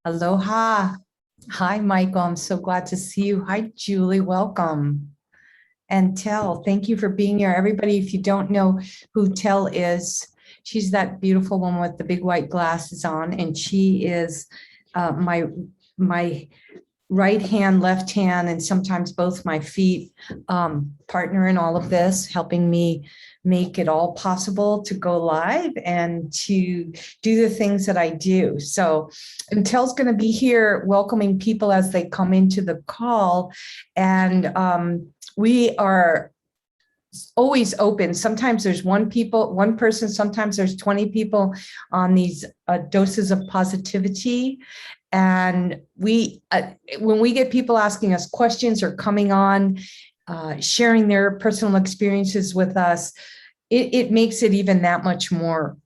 Aloha. Hi, Michael. I'm so glad to see you. Hi, Julie. Welcome. And Tell, thank you for being here. Everybody, if you don't know who Tell is, she's that beautiful woman with the big white glasses on, and she is my right hand, left hand, and sometimes both my feet, partner in all of this, helping me make it all possible to go live and to do the things that I do. So, and Tell's going to be here welcoming people as they come into the call. And we are always open. Sometimes there's one person, sometimes there's 20 people on these doses of positivity. And when we get people asking us questions or coming on, sharing their personal experiences with us, it makes it even that much more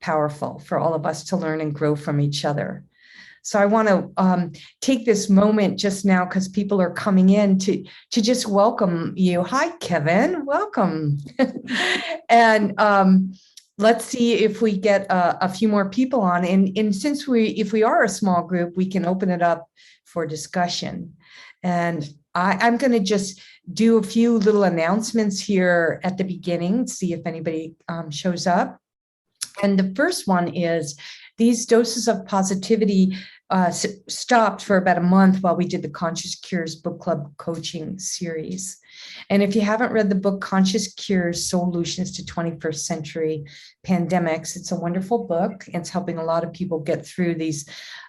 powerful for all of us to learn and grow from each other. So I want to take this moment just now because people are coming in to just welcome you. Hi, Kevin. Welcome. And let's see if we get a few more people on. And since if we are a small group, we can open it up for discussion. And I'm going to just do a few little announcements here at the beginning, see if anybody shows up. And the first one is these doses of positivity stopped for about a month while we did the Conscious Cures Book Club coaching series. And if you haven't read the book, Conscious Cures, Solutions to 21st Century Pandemics, it's a wonderful book. It's helping a lot of people get through the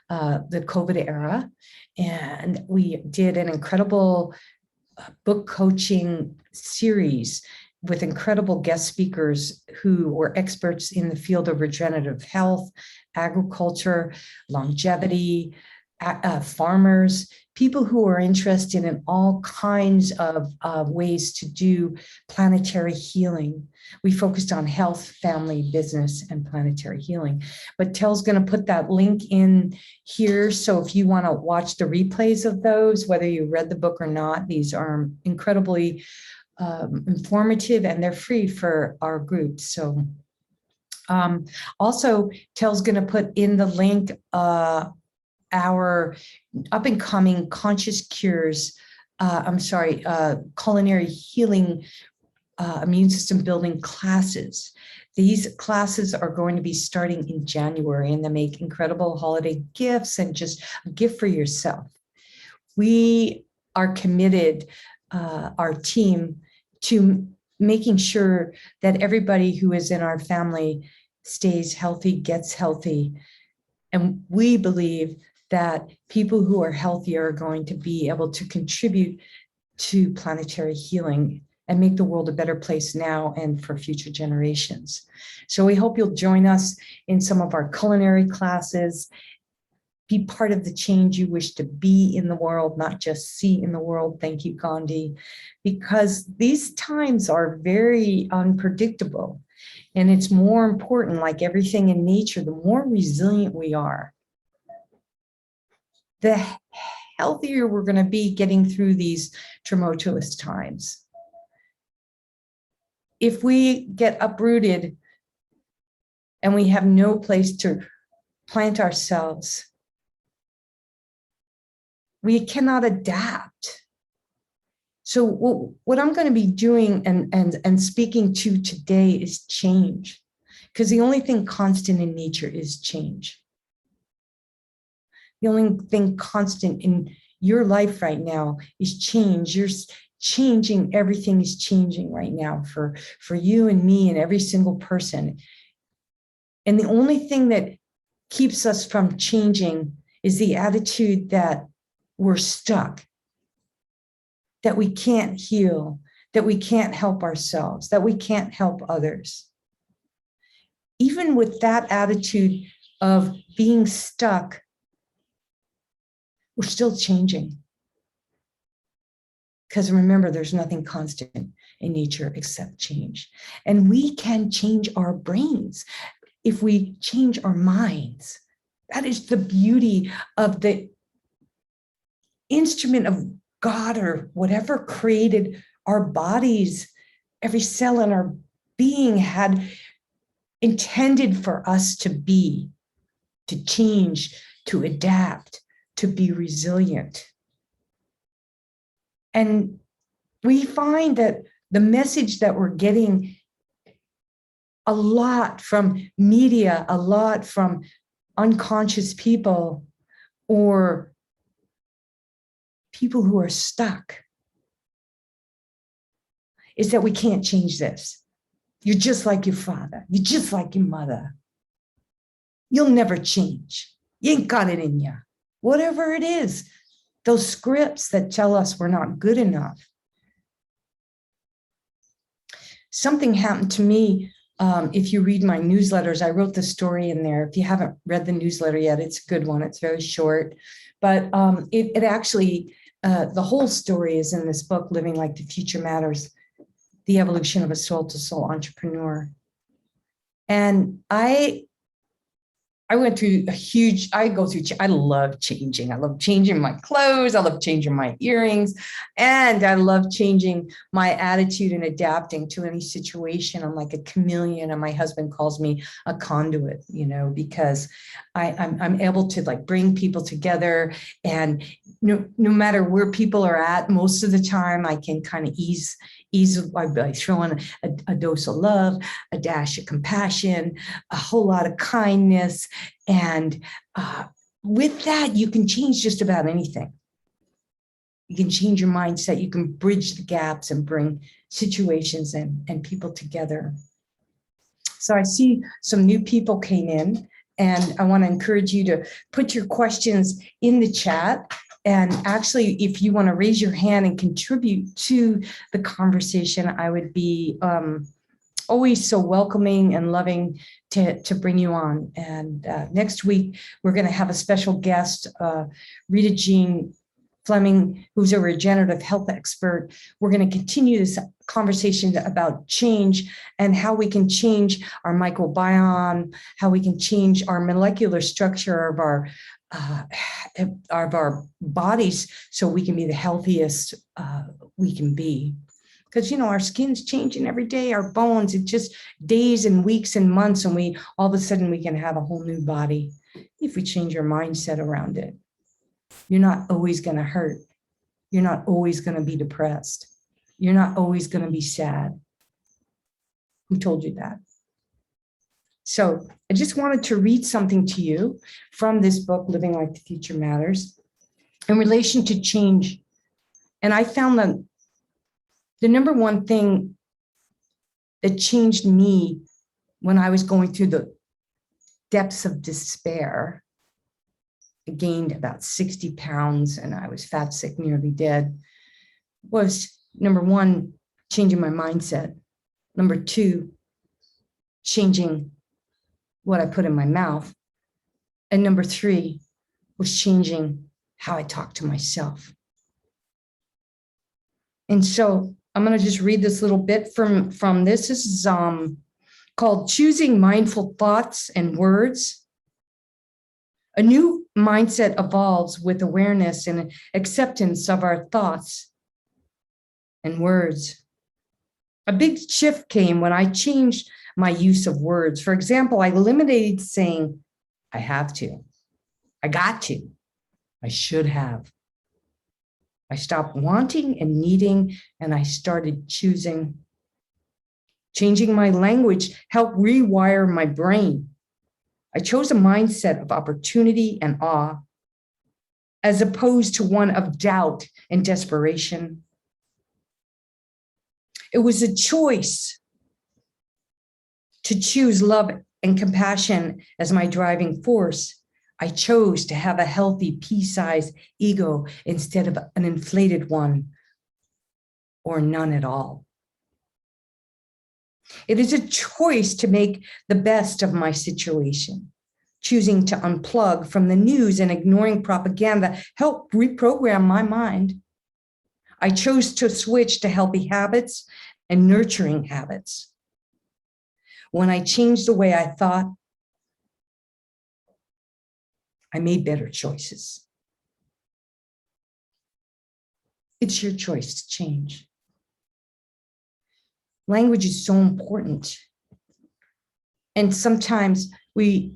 COVID era. And we did an incredible book coaching series with incredible guest speakers who were experts in the field of regenerative health, agriculture, longevity, farmers, people who are interested in all kinds of ways to do planetary healing. We focused on health, family, business, and planetary healing. But Tell's going to put that link in here. So if you want to watch the replays of those, whether you read the book or not, these are incredibly informative, and they're free for our group. So also Tell's going to put in the link our up and coming Conscious Cures, culinary healing, immune system building classes. These classes are going to be starting in January, and they make incredible holiday gifts and just a gift for yourself. We are committed, our team, to making sure that everybody who is in our family stays healthy, gets healthy. And we believe that people who are healthy are going to be able to contribute to planetary healing and make the world a better place now and for future generations. So we hope you'll join us in some of our culinary classes. Be part of the change you wish to be in the world, not just see in the world. Thank you, Gandhi, because these times are very unpredictable. And it's more important, like everything in nature, the more resilient we are, the healthier we're going to be getting through these tumultuous times. If we get uprooted and we have no place to plant ourselves, we cannot adapt. So what I'm going to be doing and speaking to today is change, because the only thing constant in nature is change. The only thing constant in your life right now is change. You're changing. Everything is changing right now for you and me and every single person. And the only thing that keeps us from changing is the attitude that we're stuck, that we can't heal, that we can't help ourselves, that we can't help others. Even with that attitude of being stuck, we're still changing. Because remember, there's nothing constant in nature except change. And we can change our brains if we change our minds. That is the beauty of the instrument of God or whatever created our bodies. Every cell in our being had intended for us to be, to change, to adapt, to be resilient. And we find that the message that we're getting a lot from media, a lot from unconscious people or people who are stuck, is that we can't change this. You're just like your father. You're just like your mother. You'll never change. You ain't got it in you. Whatever it is, those scripts that tell us we're not good enough. Something happened to me. If you read my newsletters, I wrote the story in there. If you haven't read the newsletter yet, it's a good one. It's very short, but it actually, the whole story is in this book, Living Like the Future Matters, The Evolution of a Soul-to-Soul Entrepreneur. And I went through I love changing. I love changing my clothes. I love changing my earrings. And I love changing my attitude and adapting to any situation. I'm like a chameleon. And my husband calls me a conduit, because I'm able to like bring people together. And no matter where people are at, most of the time I can kind of ease by throwing a dose of love, a dash of compassion, a whole lot of kindness. And with that, you can change just about anything. You can change your mindset. You can bridge the gaps and bring situations and people together. So I see some new people came in, and I want to encourage you to put your questions in the chat. And actually, if you want to raise your hand and contribute to the conversation, I would be always so welcoming and loving to bring you on. And next week, we're going to have a special guest, Rita Jean Fleming, who's a regenerative health expert. We're going to continue this conversation about change and how we can change our microbiome, how we can change our molecular structure of our bodies so we can be the healthiest we can be. Because, our skin's changing every day, our bones, it's just days and weeks and months, and all of a sudden we can have a whole new body if we change our mindset around it. You're not always going to hurt. You're not always going to be depressed. You're not always going to be sad. Who told you that? So I just wanted to read something to you from this book, Living Like the Future Matters, in relation to change. And I found that the number one thing that changed me when I was going through the depths of despair, I gained about 60 pounds and I was fat, sick, nearly dead, was number one, changing my mindset. Number two, changing what I put in my mouth. And number three was changing how I talk to myself. And so I'm going to just read this little bit from this. This is called Choosing Mindful Thoughts and Words. A new mindset evolves with awareness and acceptance of our thoughts and words. A big shift came when I changed my use of words. For example, I eliminated saying, I have to, I got to, I should have. I stopped wanting and needing, and I started choosing. Changing my language helped rewire my brain. I chose a mindset of opportunity and awe, as opposed to one of doubt and desperation. It was a choice to choose love and compassion as my driving force. I chose to have a healthy, pea-sized ego instead of an inflated one, or none at all. It is a choice to make the best of my situation. Choosing to unplug from the news and ignoring propaganda helped reprogram my mind. I chose to switch to healthy habits and nurturing habits. When I changed the way I thought, I made better choices. It's your choice to change. Language is so important. And sometimes we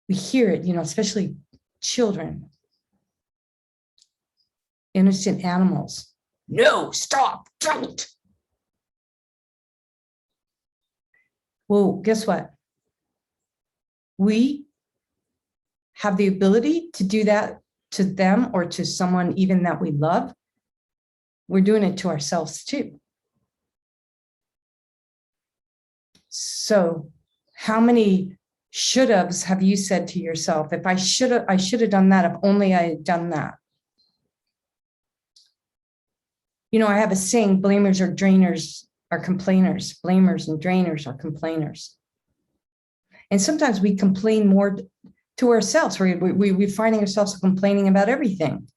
We hear it, especially children, innocent animals. No, stop, don't. Well, guess what? We have the ability to do that to them or to someone even that we love. We're doing it to ourselves too. So how many should haves have you said to yourself, if I should have done that, if only I had done that? I have a saying, blamers or drainers are complainers. Blamers and drainers are complainers. And sometimes we complain more to ourselves. We're finding ourselves complaining about everything.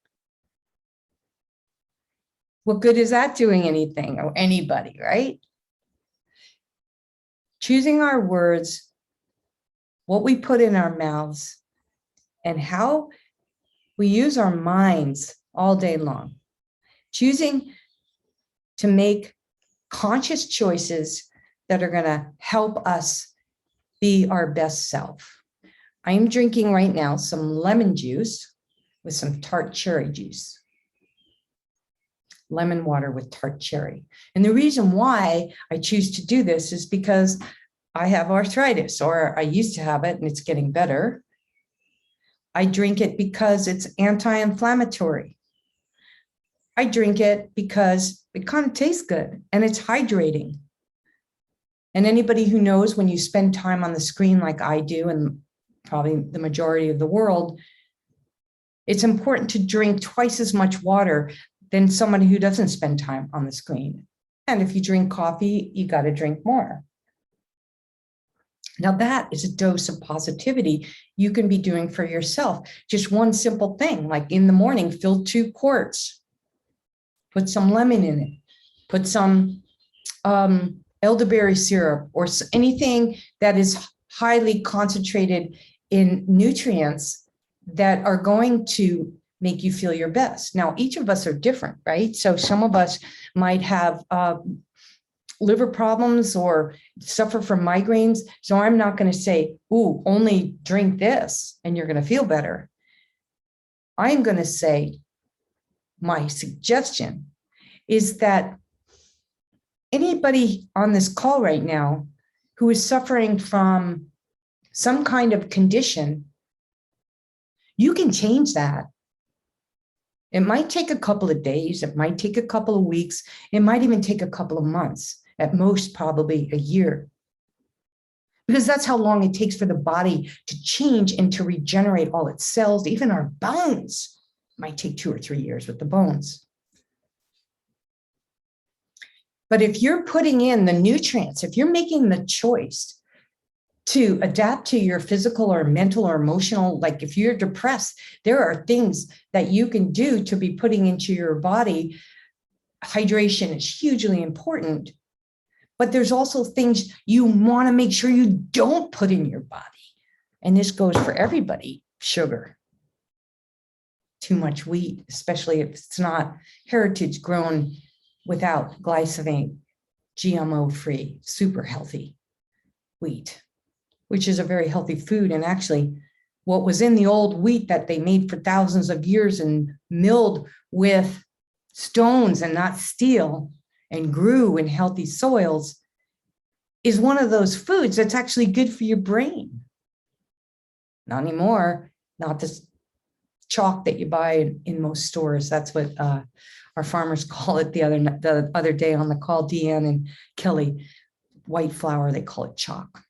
What good is that doing anything or anybody, right? Choosing our words, what we put in our mouths, and how we use our minds all day long. Choosing to make conscious choices that are going to help us be our best self. I'm drinking right now some lemon juice with some tart cherry juice. Lemon water with tart cherry. And the reason why I choose to do this is because I have arthritis, or I used to have it, and it's getting better. I drink it because it's anti-inflammatory. I drink it because it kind of tastes good and it's hydrating. And anybody who knows, when you spend time on the screen like I do, and probably the majority of the world, it's important to drink twice as much water than somebody who doesn't spend time on the screen. And if you drink coffee, you got to drink more. Now that is a dose of positivity you can be doing for yourself. Just one simple thing, like in the morning, fill 2 quarts, put some lemon in it, put some elderberry syrup or anything that is highly concentrated in nutrients that are going to make you feel your best. Now, each of us are different, right? So some of us might have liver problems or suffer from migraines. So I'm not going to say, ooh, only drink this and you're going to feel better. I'm going to say, my suggestion is that anybody on this call right now who is suffering from some kind of condition, you can change that. It might take a couple of days. It might take a couple of weeks. It might even take a couple of months, at most probably a year. Because that's how long it takes for the body to change and to regenerate all its cells. Even our bones might take 2 or 3 years with the bones. But if you're putting in the nutrients, if you're making the choice to adapt to your physical or mental or emotional, like if you're depressed, there are things that you can do to be putting into your body. Hydration is hugely important, but there's also things you want to make sure you don't put in your body. And this goes for everybody. Sugar, too much wheat, especially if it's not heritage grown without glyphosate, GMO-free, super healthy wheat, which is a very healthy food. And actually, what was in the old wheat that they made for thousands of years and milled with stones and not steel and grew in healthy soils is one of those foods that's actually good for your brain. Not anymore, not this chalk that you buy in most stores. That's what our farmers call it the other day on the call, Deanne and Kelly. White flour, they call it chalk.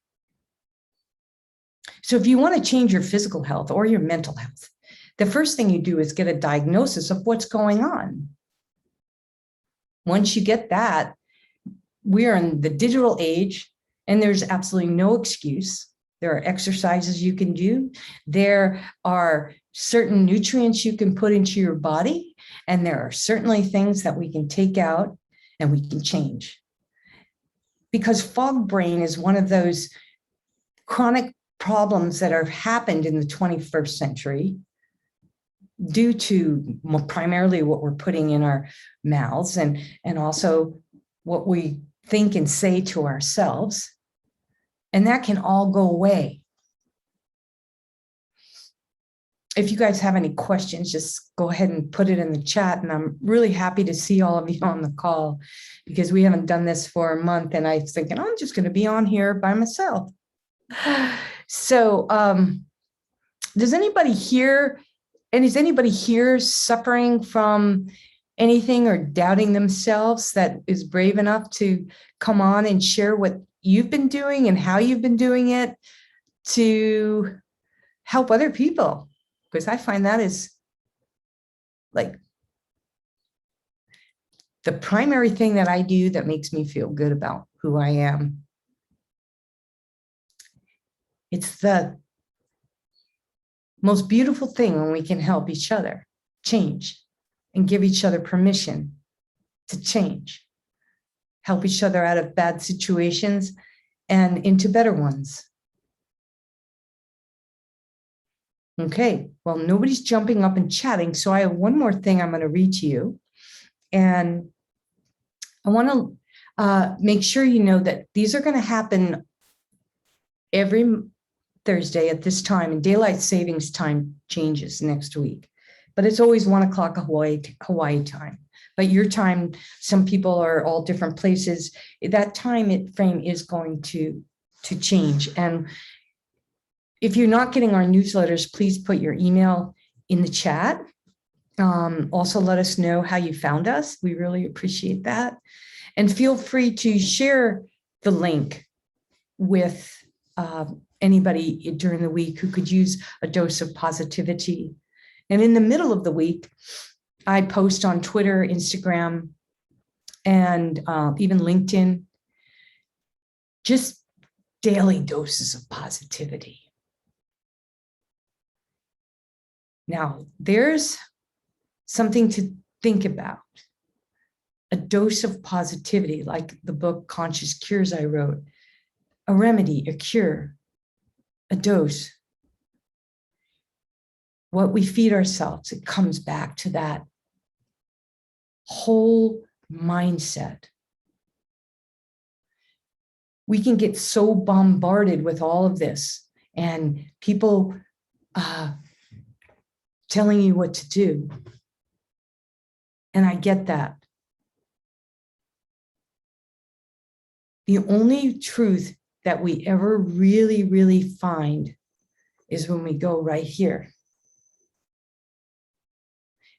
So if you want to change your physical health or your mental health, the first thing you do is get a diagnosis of what's going on. Once you get that, we are in the digital age, and there's absolutely no excuse. There are exercises you can do. There are certain nutrients you can put into your body, and there are certainly things that we can take out and we can change. Because fog brain is one of those chronic problems that have happened in the 21st century due to primarily what we're putting in our mouths and also what we think and say to ourselves. And that can all go away if you guys have any questions, just go ahead and put it in the chat. And I'm really happy to see all of you on the call because we haven't done this for a month. And I was thinking, I'm just going to be on here by myself. So does anybody here, and is anybody here suffering from anything or doubting themselves that is brave enough to come on and share what you've been doing and how you've been doing it to help other people? Because I find that is like the primary thing that I do that makes me feel good about who I am. It's the most beautiful thing when we can help each other change and give each other permission to change, help each other out of bad situations and into better ones. Okay, well, nobody's jumping up and chatting, so I have one more thing I'm going to read to you. And I want to make sure you know that these are going to happen every Thursday at this time, and daylight savings time changes next week, but it's always 1 o'clock Hawaii time. But your time, some people are all different places. That time frame is going to change. And if you're not getting our newsletters, please put your email in the chat. Also, let us know how you found us. We really appreciate that. And feel free to share the link with anybody during the week who could use a dose of positivity. And in the middle of the week, I post on Twitter, Instagram, and even LinkedIn, just daily doses of positivity. Now, there's something to think about. A dose of positivity, like the book Conscious Cures I wrote, a remedy, a cure, a dose. What we feed ourselves, it comes back to that whole mindset. We can get so bombarded with all of this and people telling you what to do. And I get that. The only truth that we ever really, really find is when we go right here.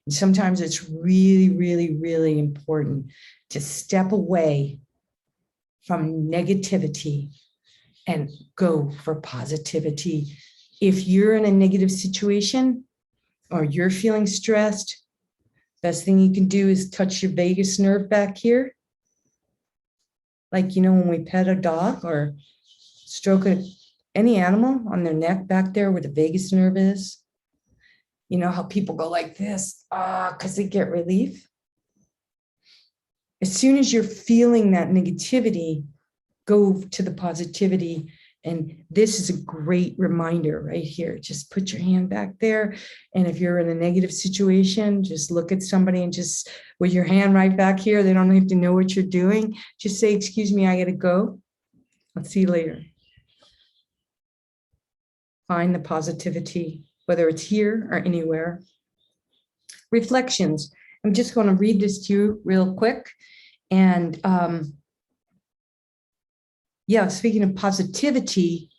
And sometimes it's really, really, really important to step away from negativity and go for positivity. If you're in a negative situation or you're feeling stressed, best thing you can do is touch your vagus nerve back here. Like, you know, when we pet a dog or stroke any animal on their neck back there where the vagus nerve is. You know how people go like this, because they get relief. As soon as you're feeling that negativity, go to the positivity. And this is a great reminder right here. Just put your hand back there. And if you're in a negative situation, just look at somebody and just with your hand right back here, they don't have to know what you're doing. Just say, excuse me, I got to go. I'll see you later. Find the positivity, whether it's here or anywhere. Reflections. I'm just going to read this to you real quick. And yeah, speaking of positivity,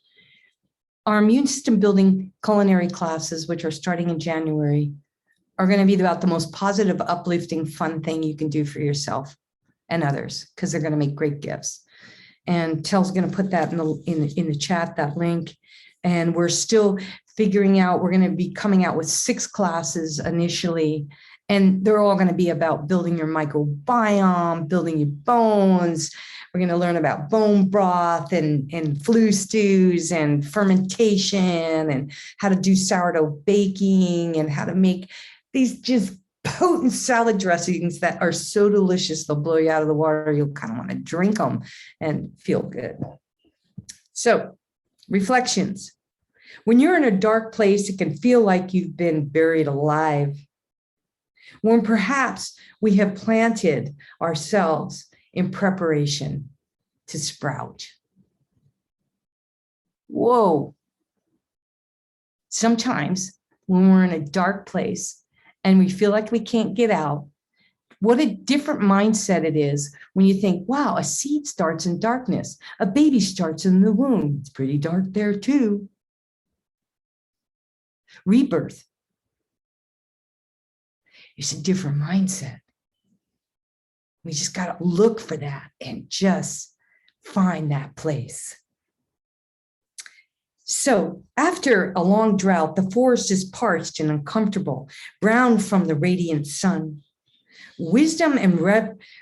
our immune system building culinary classes, which are starting in January, are going to be about the most positive, uplifting, fun thing you can do for yourself and others, because they're going to make great gifts. And Tel's going to put that in the chat, that link. And we're still figuring out, we're going to be coming out with 6 classes initially. And they're all going to be about building your microbiome, building your bones. We're going to learn about bone broth and flu stews and fermentation and how to do sourdough baking and how to make these just potent salad dressings that are so delicious, they'll blow you out of the water. You'll kind of want to drink them and feel good. So, reflections. When you're in a dark place, it can feel like you've been buried alive. When perhaps we have planted ourselves in preparation to sprout. Whoa. Sometimes when we're in a dark place and we feel like we can't get out, what a different mindset it is when you think, wow, a seed starts in darkness. A baby starts in the womb. It's pretty dark there too. Rebirth. It's a different mindset. We just got to look for that and just find that place. So after a long drought, the forest is parched and uncomfortable, brown from the radiant sun. Wisdom and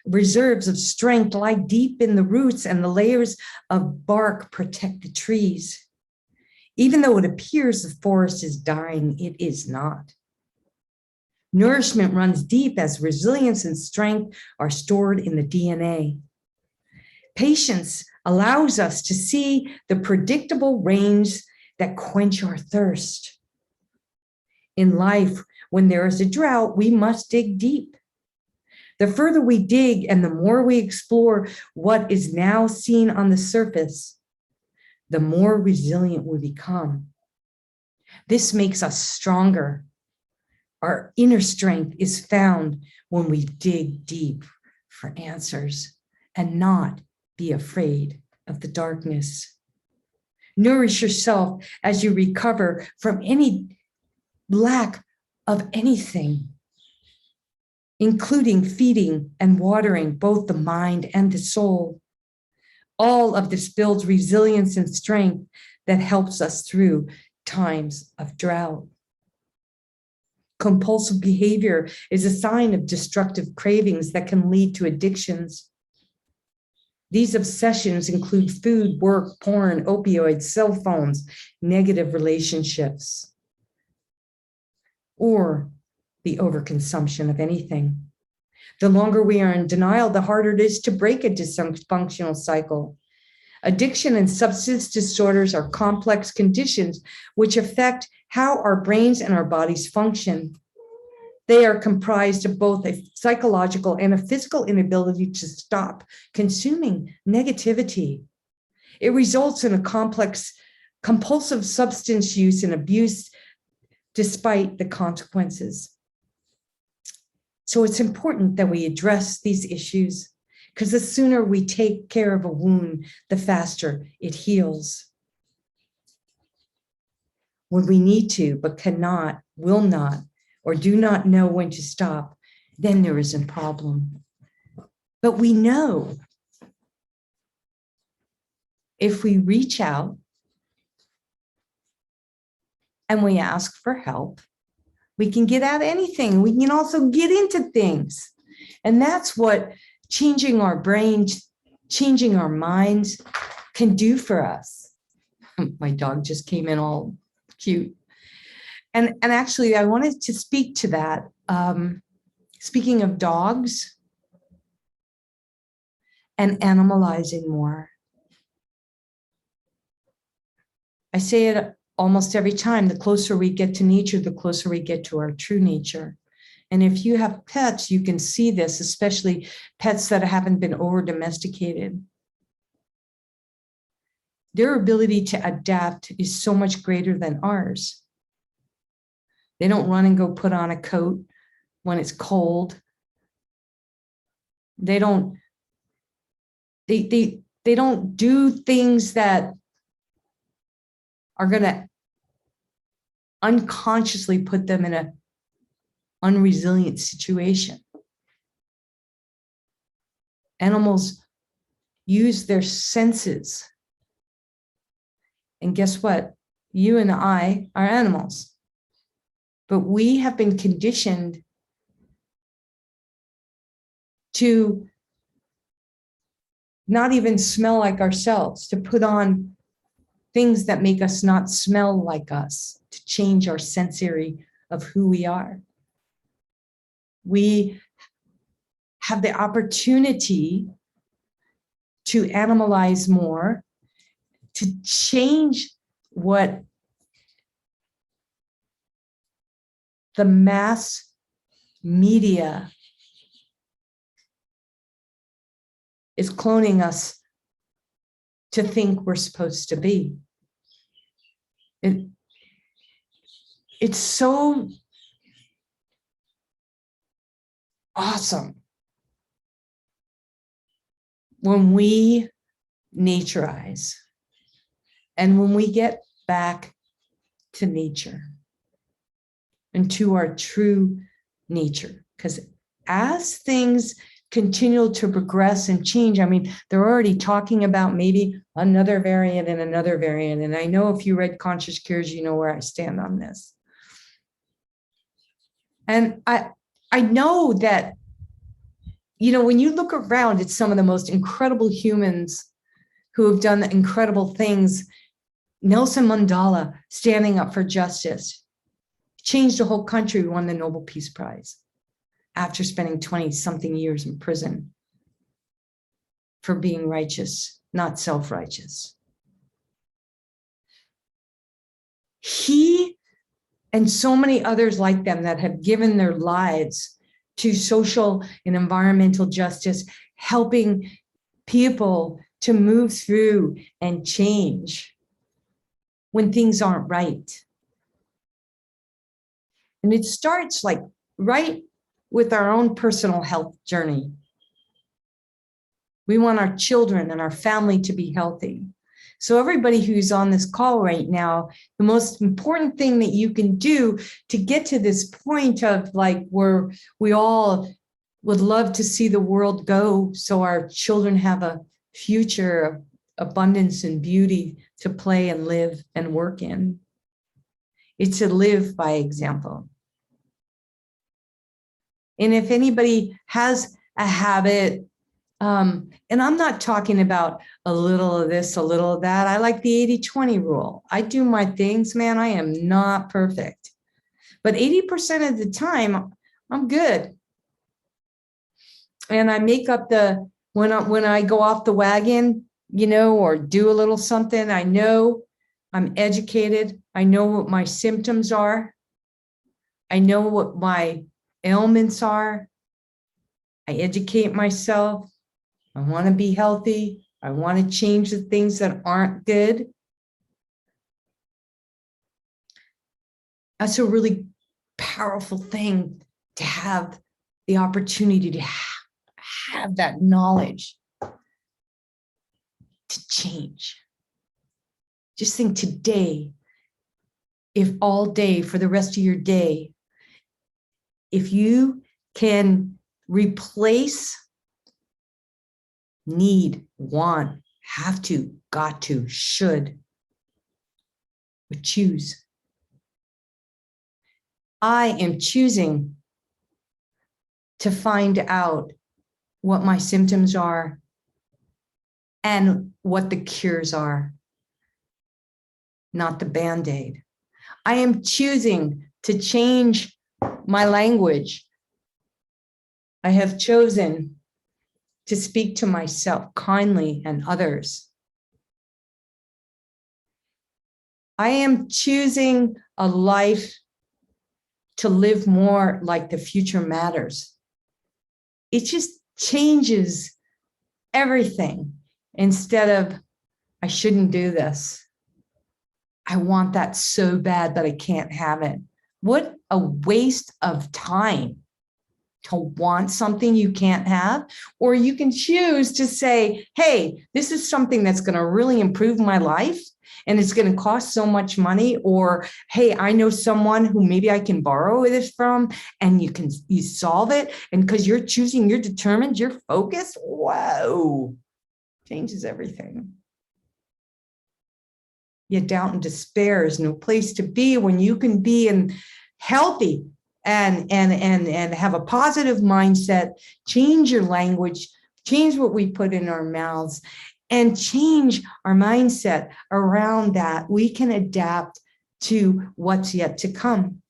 reserves of strength lie deep in the roots, and the layers of bark protect the trees. Even though it appears the forest is dying, it is not. Nourishment runs deep as resilience and strength are stored in the DNA. Patience allows us to see the predictable rains that quench our thirst. In life, when there is a drought, we must dig deep. The further we dig and the more we explore what is now seen on the surface, the more resilient we become. This makes us stronger. Our inner strength is found when we dig deep for answers and not be afraid of the darkness. Nourish yourself as you recover from any lack of anything, including feeding and watering both the mind and the soul. All of this builds resilience and strength that helps us through times of drought. Compulsive behavior is a sign of destructive cravings that can lead to addictions. These obsessions include food, work, porn, opioids, cell phones, negative relationships, or the overconsumption of anything. The longer we are in denial, the harder it is to break a dysfunctional cycle. Addiction and substance disorders are complex conditions which affect how our brains and our bodies function. They are comprised of both a psychological and a physical inability to stop consuming negativity. It results in a complex, compulsive substance use and abuse despite the consequences. So it's important that we address these issues, because the sooner we take care of a wound, the faster it heals. When we need to, but cannot, will not, or do not know when to stop, then there is a problem. But we know if we reach out and we ask for help, we can get at anything. We can also get into things. And that's what changing our brains, changing our minds can do for us. My dog just came in all cute. And actually, I wanted to speak to that. Speaking of dogs and animalizing more. I say it almost every time, the closer we get to nature, the closer we get to our true nature. And if you have pets, you can see this, especially pets that haven't been over domesticated. Their ability to adapt is so much greater than ours. They don't run and go put on a coat when it's cold. They don't do things that are going to unconsciously put them in an unresilient situation. Animals use their senses. And guess what? You and I are animals. But we have been conditioned to not even smell like ourselves, to put on things that make us not smell like us, to change our sensory of who we are. We have the opportunity to animalize more, to change what the mass media is cloning us to think we're supposed to be. it's so awesome when we naturize and when we get back to nature and to our true nature. Because as things continue to progress and change, I mean, they're already talking about maybe another variant and another variant. And I know if you read Conscious Cures, you know where I stand on this. And I know that, you know, when you look around at some of the most incredible humans who have done incredible things, Nelson Mandela standing up for justice, changed the whole country, won the Nobel Peace Prize after spending 20-something years in prison for being righteous, not self-righteous. He and so many others like them that have given their lives to social and environmental justice, helping people to move through and change when things aren't right. And it starts like right with our own personal health journey. We want our children and our family to be healthy. So everybody who's on this call right now, the most important thing that you can do to get to this point of like where we all would love to see the world go so our children have a future of abundance and beauty to play and live and work in. It's to live by example. And if anybody has a habit, and I'm not talking about a little of this, a little of that. I like the 80-20 rule. I do my things, man. I am not perfect, but 80% of the time I'm good. And I make up when I go off the wagon, you know, or do a little something, I know I'm educated. I know what my symptoms are. I know what my ailments are. I educate myself. I want to be healthy. I want to change the things that aren't good. That's a really powerful thing to have the opportunity to have that knowledge to change. Just think today, if all day for the rest of your day, if you can replace need, want, have to, got to, should, but choose. I am choosing to find out what my symptoms are and what the cures are, not the Band-Aid. I am choosing to change my language. I have chosen to speak to myself kindly and others. I am choosing a life to live more like the future matters. It just changes everything. Instead of, I shouldn't do this. I want that so bad, but I can't have it. What a waste of time to want something you can't have. Or you can choose to say, hey, this is something that's going to really improve my life and it's going to cost so much money. Or, hey, I know someone who maybe I can borrow this from, and you solve it. And because you're choosing, you're determined, you're focused. Whoa, changes everything. Yet doubt and despair is no place to be when you can be healthy and have a positive mindset, change your language, change what we put in our mouths, and change our mindset around that. We can adapt to what's yet to come.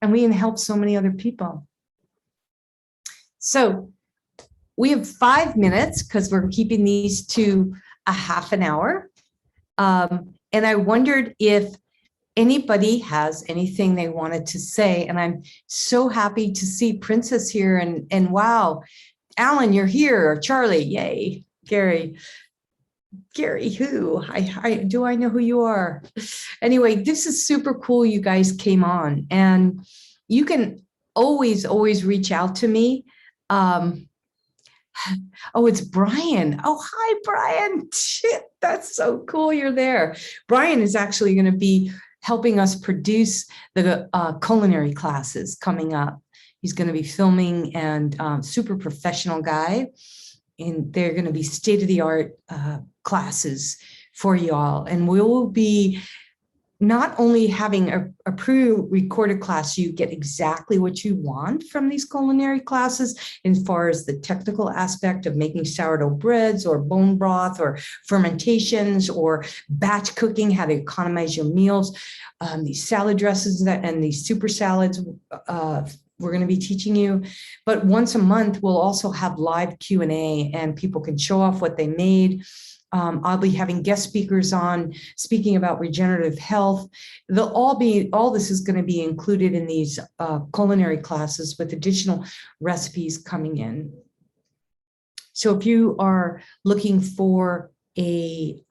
And we can help so many other people. So we have 5 minutes because we're keeping these to a half an hour. And I wondered if anybody has anything they wanted to say. And I'm so happy to see Princess here. And wow, Alan, you're here. Or Charlie, yay. Gary, Gary, who? Do I know who you are? Anyway, this is super cool. You guys came on, and you can always reach out to me. Oh, it's Brian. Oh, hi, Brian. Shit, that's so cool you're there. Brian is actually going to be helping us produce the culinary classes coming up. He's going to be filming, and super professional guy. And they're going to be state-of-the-art classes for you all. And we will be not only having a pre-recorded class, you get exactly what you want from these culinary classes as far as the technical aspect of making sourdough breads or bone broth or fermentations or batch cooking, how to economize your meals, these salad dresses and these super salads we're going to be teaching you. But once a month, we'll also have live Q&A, and people can show off what they made. I'll be having guest speakers on speaking about regenerative health. All this is going to be included in these culinary classes with additional recipes coming in. So if you are looking for a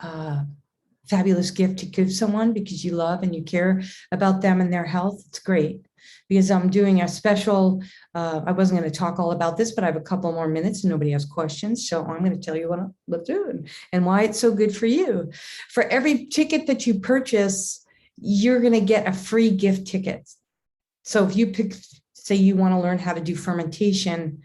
fabulous gift to give someone because you love and you care about them and their health, it's great. Because I'm doing a special, I wasn't going to talk all about this, but I have a couple more minutes and nobody has questions. So I'm going to tell you what I'm doing and why it's so good for you. For every ticket that you purchase, you're going to get a free gift ticket. So if you pick, say you want to learn how to do fermentation,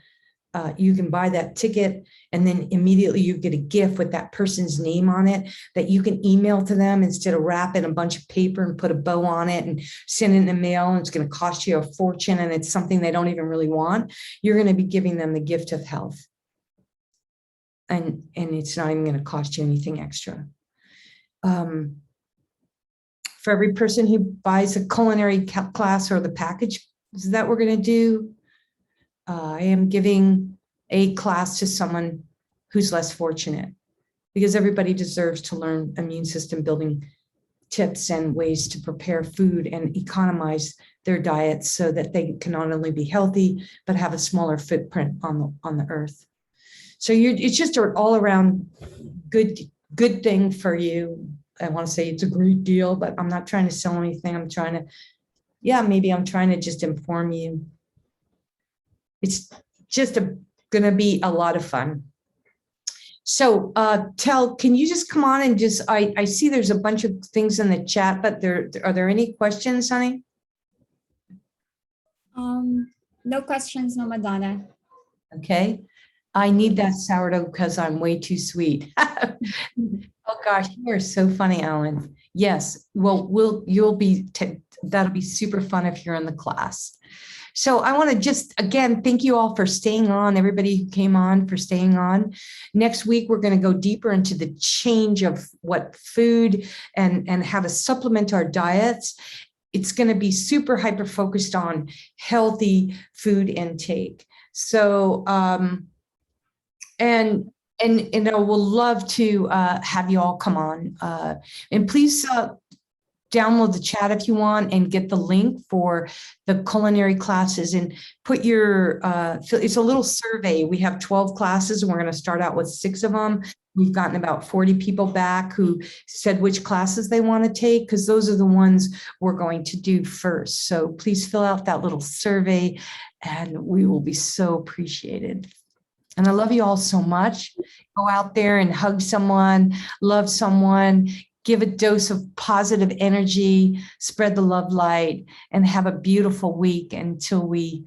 you can buy that ticket, and then immediately you get a gift with that person's name on it that you can email to them instead of wrapping a bunch of paper and put a bow on it and send it in the mail, and it's going to cost you a fortune, and it's something they don't even really want. You're going to be giving them the gift of health, and it's not even going to cost you anything extra. For every person who buys a culinary class or the package that we're going to do, I am giving a class to someone who's less fortunate, because everybody deserves to learn immune system building tips and ways to prepare food and economize their diets so that they can not only be healthy, but have a smaller footprint on the earth. So it's just an all around good thing for you. I want to say it's a great deal, but I'm not trying to sell anything. I'm trying to just inform you. It's just going to be a lot of fun. So can you just come on and just, I see there's a bunch of things in the chat, but are there any questions, honey? No questions, Mama Donna. Okay. I need that sourdough because I'm way too sweet. Oh gosh, you are so funny, Alan. Yes, well, that'll be super fun if you're in the class. So I want to just, again, thank you all for staying on, everybody who came on for staying on. Next week, we're going to go deeper into the change of what food and how to supplement our diets. It's going to be super hyper focused on healthy food intake. So, and I will love to have you all come on. And please download the chat if you want and get the link for the culinary classes, and put your, it's a little survey. We have 12 classes and we're going to start out with 6 of them. We've gotten about 40 people back who said which classes they want to take, because those are the ones we're going to do first. So please fill out that little survey and we will be so appreciated. And I love you all so much. Go out there and hug someone, love someone, give a dose of positive energy, spread the love light, and have a beautiful week until we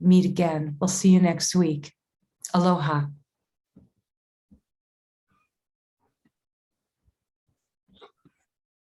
meet again. We'll see you next week. Aloha.